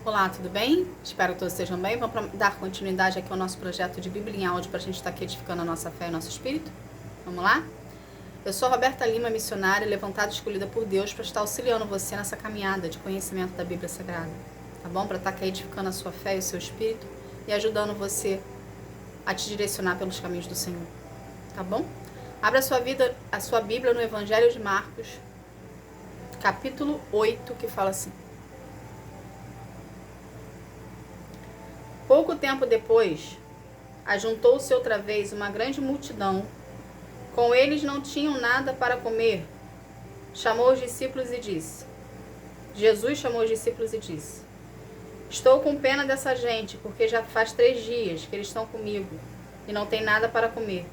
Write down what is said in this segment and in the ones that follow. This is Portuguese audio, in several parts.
Olá, tudo bem? Espero que todos estejam bem. Vamos dar continuidade aqui ao nosso projeto de Bíblia em áudio para a gente estar aqui edificando a nossa fé e o nosso espírito. Vamos lá? Eu sou Roberta Lima, missionária, levantada e escolhida por Deus para estar auxiliando você nessa caminhada de conhecimento da Bíblia Sagrada. Tá bom? Para estar aqui edificando a sua fé e o seu espírito e ajudando você a te direcionar pelos caminhos do Senhor. Tá bom? Abra a sua Bíblia no Evangelho de Marcos, capítulo 8, que fala assim: Pouco tempo depois, ajuntou-se outra vez uma grande multidão. Com eles não tinham nada para comer. Jesus chamou os discípulos e disse: Estou com pena dessa gente, porque já faz 3 dias que eles estão comigo e não tem nada para comer.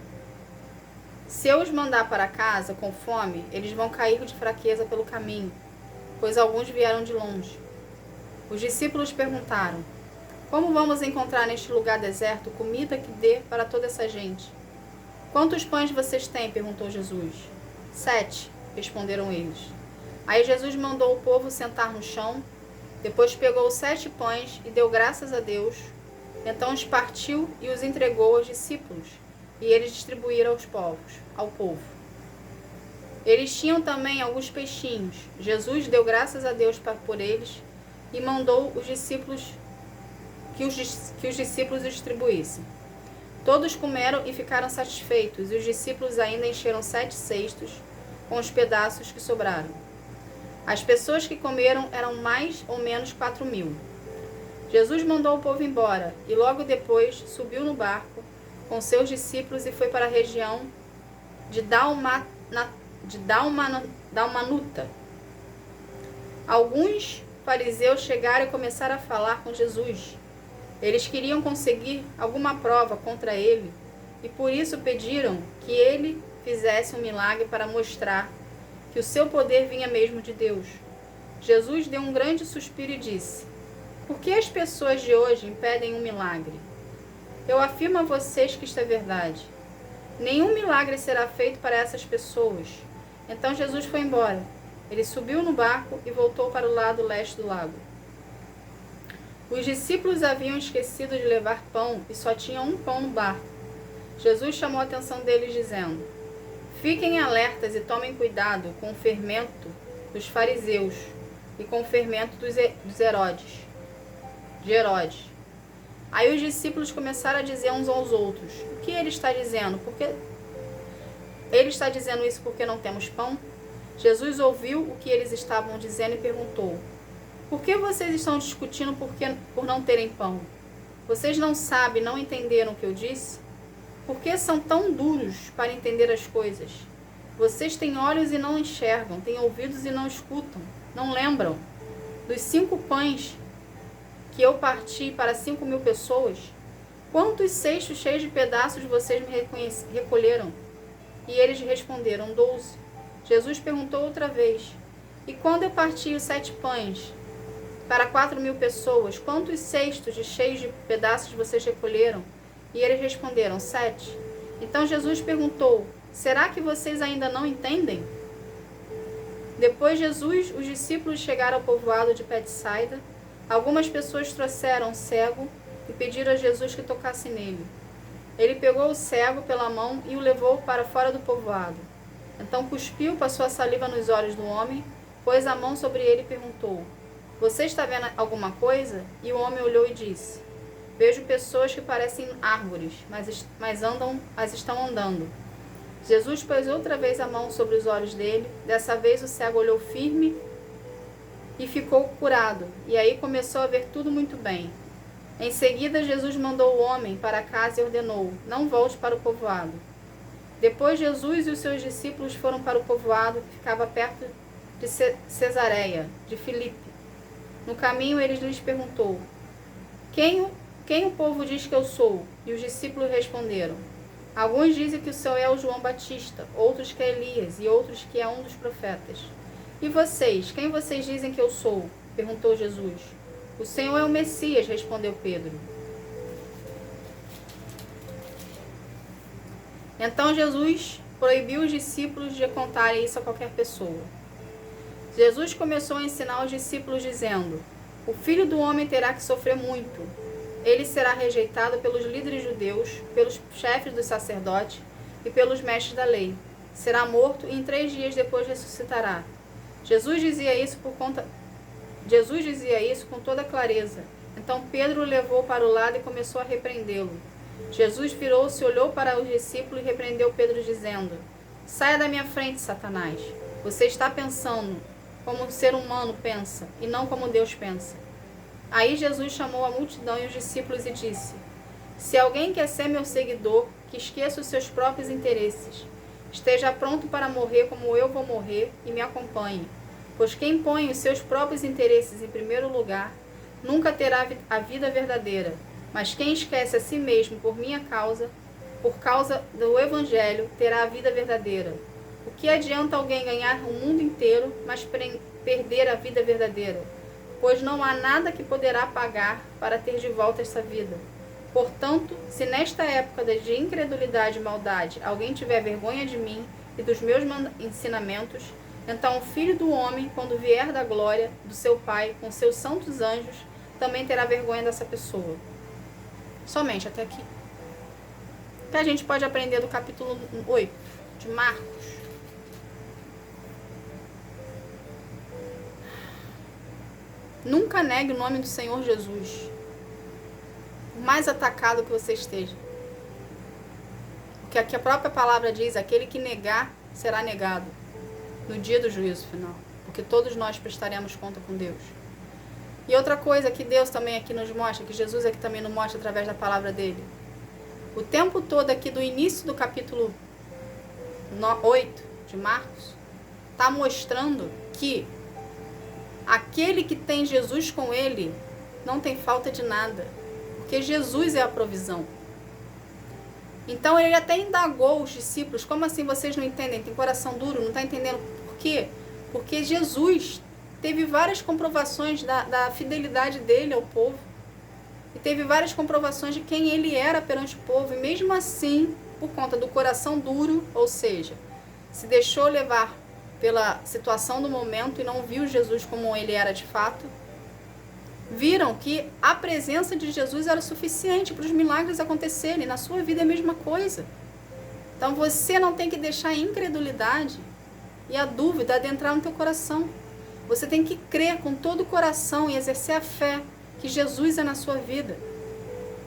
Se eu os mandar para casa com fome, eles vão cair de fraqueza pelo caminho, pois alguns vieram de longe. Os discípulos perguntaram: Como vamos encontrar neste lugar deserto comida que dê para toda essa gente? Quantos pães vocês têm? Perguntou Jesus. 7, responderam eles. Aí Jesus mandou o povo sentar no chão, depois pegou 7 pães e deu graças a Deus, então os partiu e os entregou aos discípulos, e eles distribuíram ao povo. Eles tinham também alguns peixinhos. Jesus deu graças a Deus por eles e mandou que os discípulos distribuíssem. Todos comeram e ficaram satisfeitos, e os discípulos ainda encheram 7 cestos com os pedaços que sobraram. As pessoas que comeram eram mais ou menos 4.000. Jesus mandou o povo embora, e logo depois subiu no barco com seus discípulos e foi para a região de Dalmanuta. Alguns fariseus chegaram e começaram a falar com Jesus. Eles queriam conseguir alguma prova contra ele e por isso pediram que ele fizesse um milagre para mostrar que o seu poder vinha mesmo de Deus. Jesus deu um grande suspiro e disse: Por que as pessoas de hoje impedem um milagre? Eu afirmo a vocês que isto é verdade. Nenhum milagre será feito para essas pessoas. Então Jesus foi embora. Ele subiu no barco e voltou para o lado leste do lago. Os discípulos haviam esquecido de levar pão e só tinham um pão no barco. Jesus chamou a atenção deles dizendo: Fiquem alertas e tomem cuidado com o fermento dos fariseus e com o fermento de Herodes. Aí os discípulos começaram a dizer uns aos outros: O que ele está dizendo? Ele está dizendo isso porque não temos pão? Jesus ouviu o que eles estavam dizendo e perguntou: Por que vocês estão discutindo por não terem pão? Vocês não sabem, não entenderam o que eu disse? Por que são tão duros para entender as coisas? Vocês têm olhos e não enxergam, têm ouvidos e não escutam, não lembram? Dos 5 pães que eu parti para 5.000 pessoas, quantos cestos cheios de pedaços vocês me recolheram? E eles responderam: 12. Jesus perguntou outra vez: E quando eu parti os 7 pães para 4.000 pessoas, quantos cestos cheios de pedaços vocês recolheram? E eles responderam: 7. Então Jesus perguntou: Será que vocês ainda não entendem? Depois os discípulos chegaram ao povoado de Betsaida. Algumas pessoas trouxeram um cego e pediram a Jesus que tocasse nele. Ele pegou o cego pela mão e o levou para fora do povoado. Então cuspiu, passou a saliva nos olhos do homem, pôs a mão sobre ele e perguntou: Você está vendo alguma coisa? E o homem olhou e disse: Vejo pessoas que parecem árvores, mas estão andando. Jesus pôs outra vez a mão sobre os olhos dele. Dessa vez o cego olhou firme e ficou curado. E aí começou a ver tudo muito bem. Em seguida, Jesus mandou o homem para casa e ordenou: Não volte para o povoado. Depois Jesus e os seus discípulos foram para o povoado que ficava perto de Cesareia de Filipe. No caminho, ele lhes perguntou: Quem o povo diz que eu sou? E os discípulos responderam: Alguns dizem que o Senhor é o João Batista, outros que é Elias e outros que é um dos profetas. E vocês, quem vocês dizem que eu sou? Perguntou Jesus. O Senhor é o Messias, respondeu Pedro. Então Jesus proibiu os discípulos de contarem isso a qualquer pessoa. Jesus começou a ensinar os discípulos dizendo: O Filho do Homem terá que sofrer muito. Ele será rejeitado pelos líderes judeus, pelos chefes dos sacerdotes e pelos mestres da lei. Será morto e em 3 dias depois ressuscitará. Jesus dizia isso com toda clareza. Então Pedro o levou para o lado e começou a repreendê-lo. Jesus virou-se, olhou para os discípulos e repreendeu Pedro, dizendo: Saia da minha frente, Satanás. Você está pensando como um ser humano pensa, e não como Deus pensa. Aí Jesus chamou a multidão e os discípulos e disse: Se alguém quer ser meu seguidor, que esqueça os seus próprios interesses. Esteja pronto para morrer como eu vou morrer e me acompanhe. Pois quem põe os seus próprios interesses em primeiro lugar, nunca terá a vida verdadeira. Mas quem esquece a si mesmo por minha causa, por causa do Evangelho, terá a vida verdadeira. O que adianta alguém ganhar o mundo inteiro, mas perder a vida verdadeira? Pois não há nada que poderá pagar para ter de volta essa vida. Portanto, se nesta época de incredulidade e maldade alguém tiver vergonha de mim e dos meus ensinamentos, então o Filho do Homem, quando vier da glória do seu Pai com seus santos anjos, também terá vergonha dessa pessoa. Somente até aqui. O que a gente pode aprender do capítulo 8 de Marcos? Nunca negue o nome do Senhor Jesus. O mais atacado que você esteja. Porque aqui a própria palavra diz: aquele que negar será negado no dia do juízo final. Porque todos nós prestaremos conta com Deus. E outra coisa que Deus também aqui nos mostra, que Jesus aqui também nos mostra através da palavra dele. O tempo todo aqui do início do capítulo 8 de Marcos, está mostrando que aquele que tem Jesus com ele não tem falta de nada. Porque Jesus é a provisão. Então ele até indagou os discípulos: como assim vocês não entendem? Tem coração duro, não está entendendo por quê? Porque Jesus teve várias comprovações da fidelidade dele ao povo. E teve várias comprovações de quem ele era perante o povo. E mesmo assim, por conta do coração duro, ou seja, se deixou levar pela situação do momento e não viu Jesus como ele era de fato, viram que a presença de Jesus era suficiente para os milagres acontecerem. Na sua vida é a mesma coisa. Então você não tem que deixar a incredulidade e a dúvida adentrar no teu coração. Você tem que crer com todo o coração e exercer a fé que Jesus é na sua vida.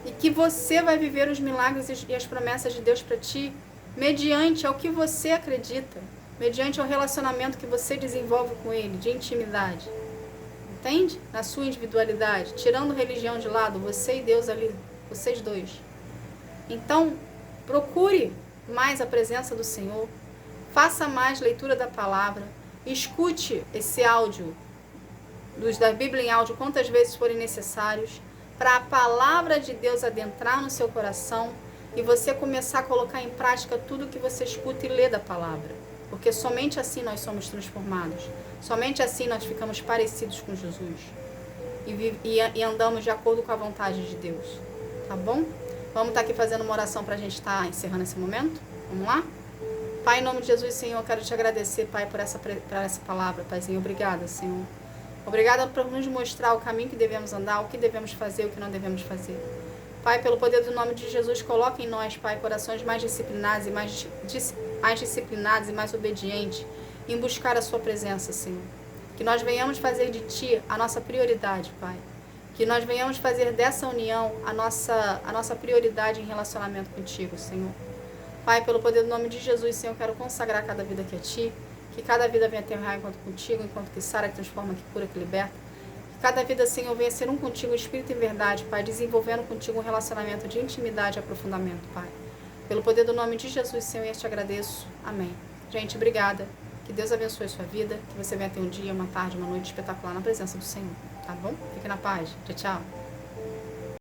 E que você vai viver os milagres e as promessas de Deus para ti, mediante ao que você acredita, mediante ao relacionamento que você desenvolve com Ele, de intimidade. Entende? Na sua individualidade, tirando religião de lado, você e Deus ali, vocês dois. Então, procure mais a presença do Senhor, faça mais leitura da palavra, escute esse áudio, da Bíblia em áudio, quantas vezes forem necessários, para a palavra de Deus adentrar no seu coração e você começar a colocar em prática tudo que você escuta e lê da palavra. Porque somente assim nós somos transformados. Somente assim nós ficamos parecidos com Jesus. E andamos de acordo com a vontade de Deus. Tá bom? Vamos estar aqui fazendo uma oração para a gente estar encerrando esse momento? Vamos lá? Pai, em nome de Jesus, Senhor, eu quero te agradecer, Pai, por essa palavra, Paizinho. Obrigada, Senhor. Obrigada por nos mostrar o caminho que devemos andar, o que devemos fazer, o que não devemos fazer. Pai, pelo poder do nome de Jesus, coloque em nós, Pai, corações mais disciplinados e mais disciplinados e mais obedientes em buscar a sua presença, Senhor. Que nós venhamos fazer de Ti a nossa prioridade, Pai. Que nós venhamos fazer dessa união a nossa prioridade em relacionamento contigo, Senhor. Pai, pelo poder do nome de Jesus, Senhor, eu quero consagrar cada vida aqui a Ti. Que cada vida venha ter um raio enquanto contigo, enquanto que sara, que transforma, que cura, que liberta. Que cada vida, Senhor, venha ser um contigo, espírito e verdade, Pai, desenvolvendo contigo um relacionamento de intimidade e aprofundamento, Pai. Pelo poder do nome de Jesus, Senhor, eu te agradeço. Amém. Gente, obrigada. Que Deus abençoe a sua vida, que você venha ter um dia, uma tarde, uma noite espetacular na presença do Senhor, tá bom? Fique na paz. Tchau, tchau.